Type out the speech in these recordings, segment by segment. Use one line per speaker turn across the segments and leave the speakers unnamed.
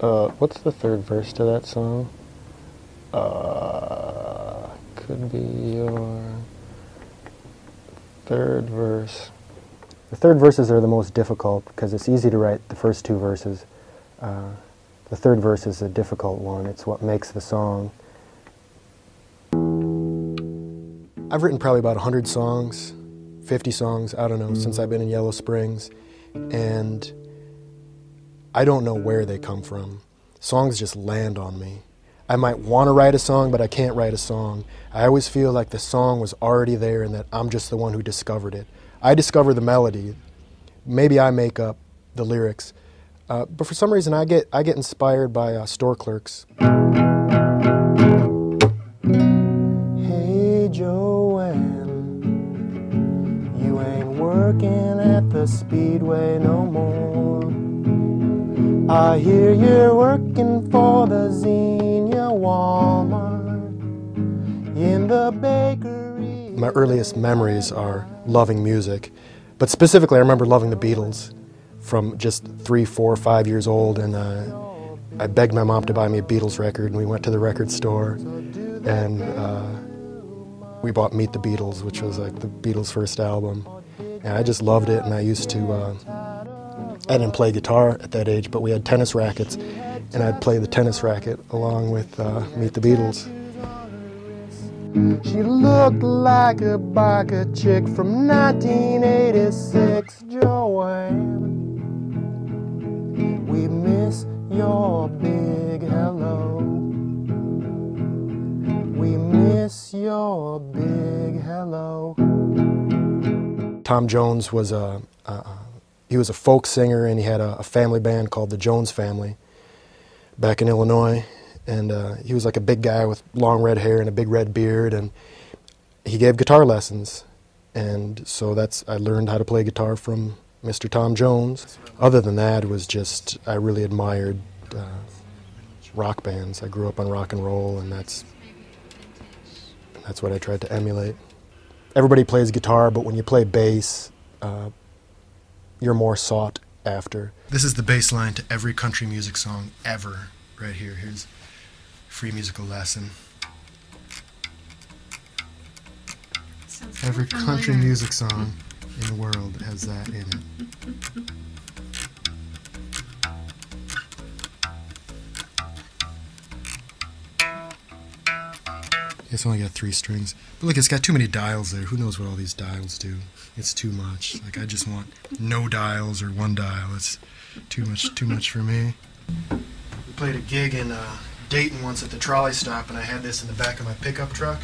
What's the third verse to that song? Could be your third verse. The third verses are the most difficult because it's easy to write the first two verses. The third verse is a difficult one. It's what makes the song. I've written probably about 100 songs, 50 songs, I don't know, since I've been in Yellow Springs. And I don't know where they come from. Songs just land on me. I might want to write a song, but I can't write a song. I always feel like the song was already there and that I'm just the one who discovered it. I discover the melody. Maybe I make up the lyrics. But for some reason, I get inspired by store clerks. Hey, Joanne, you ain't working at the Speedway no more. I hear you're working for the Xenia Walmart in the bakery. My earliest memories are loving music, but specifically I remember loving the Beatles from just 3, 4, 5 years old, and I begged my mom to buy me a Beatles record, and we went to the record store, and we bought Meet the Beatles, which was like the Beatles' first album, and I just loved it. And I used to, I didn't play guitar at that age, but we had tennis rackets, and I'd play the tennis racket along with Meet the Beatles. She looked like a biker chick from 1986, Joanne. We miss your big hello. We miss your big hello. Tom Jones was he was a folk singer, and he had a family band called the Jones Family back in Illinois. And he was like a big guy with long red hair and a big red beard, and he gave guitar lessons. And so I learned how to play guitar from Mr. Tom Jones. Other than that, it was just, I really admired rock bands. I grew up on rock and roll, and that's what I tried to emulate. Everybody plays guitar, but when you play bass, you're more sought after. This is the bass line to every country music song ever, right here. Here's free musical lesson. Every country music song in the world has that in it. It's only got 3 strings. But look, it's got too many dials there. Who knows what all these dials do? It's too much. Like, I just want no dials or 1 dial. It's too much for me. We played a gig in Dayton once at the trolley stop, and I had this in the back of my pickup truck,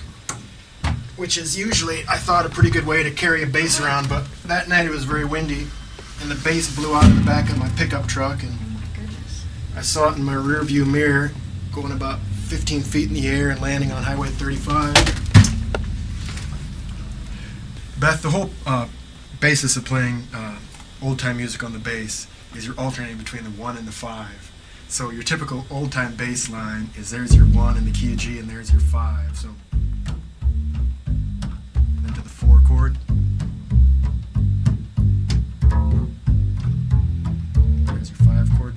which is usually, I thought, a pretty good way to carry a bass around, but that night it was very windy, and the bass blew out of the back of my pickup truck, and I saw it in my rear view mirror going about 15 feet in the air and landing on Highway 35. Beth, the whole basis of playing old-time music on the bass is you're alternating between the 1 and the 5. So your typical old-time bass line is there's your 1 in the key of G and there's your 5. So then to the 4 chord. There's your 5 chord.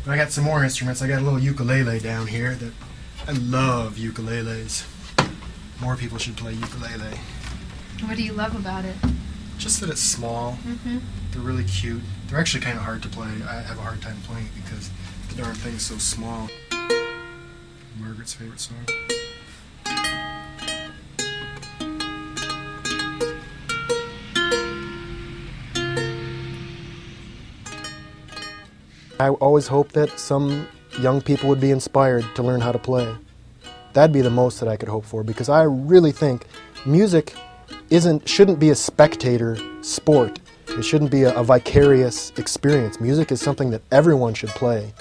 I got some more instruments. I got a little ukulele down here. That I love ukuleles. More people should play ukulele.
What do you love about it?
Just that it's small.
Mm-hmm.
They're really cute. They're actually kind of hard to play. I have a hard time playing it because the darn thing's so small. Margaret's favorite song. I always hope that some young people would be inspired to learn how to play. That'd be the most that I could hope for, because I really think music shouldn't be a spectator sport. It shouldn't be a vicarious experience. Music is something that everyone should play.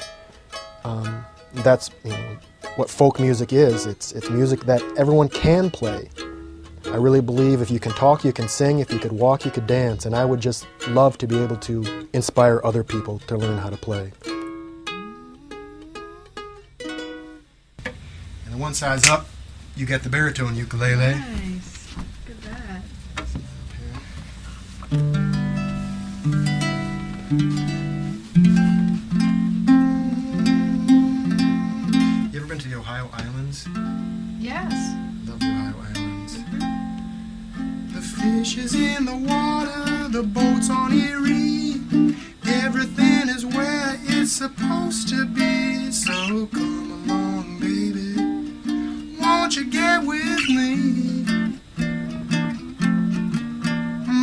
That's what folk music is. It's music that everyone can play. I really believe if you can talk, you can sing. If you could walk, you could dance. And I would just love to be able to inspire other people to learn how to play. And the one size up You get the baritone ukulele.
Nice. Look at that.
You ever been to the Ohio Islands?
Yes.
Love the Ohio Islands. The fish is in the water, the boat's on Erie. Everything is where it's supposed to be. So come along, baby, won't you get with me?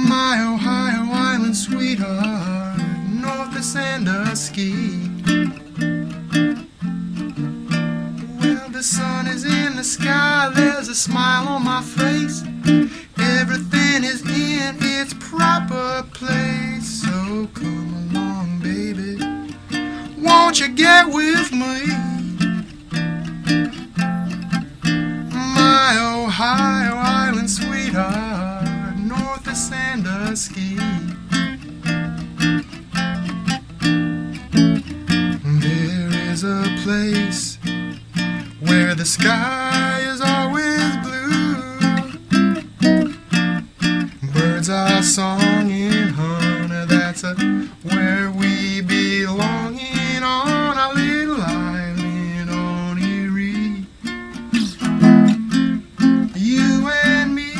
My Ohio Island sweetheart, north of Sandusky. Well, the sun is in the sky, there's a smile on my face. Everything is in its proper place. So come along, baby, won't you get with me? My Ohio Island sweetheart, north of Sandusky. There is a place where the sky is always blue. Birds are songing, honey, that's where we belong, in on our little island on Erie. You and me,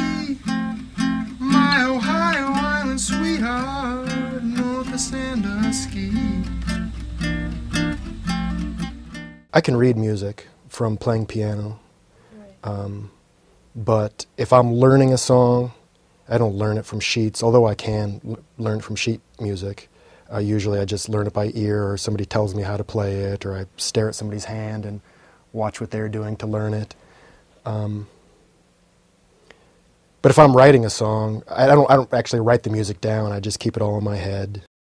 my Ohio Island sweetheart, north of Sandusky. I can read music from playing piano, but if I'm learning a song, I don't learn it from sheets, although I can learn it from sheet music. Usually I just learn it by ear, or somebody tells me how to play it, or I stare at somebody's hand and watch what they're doing to learn it. But if I'm writing a song, I don't actually write the music down, I just keep it all in my head.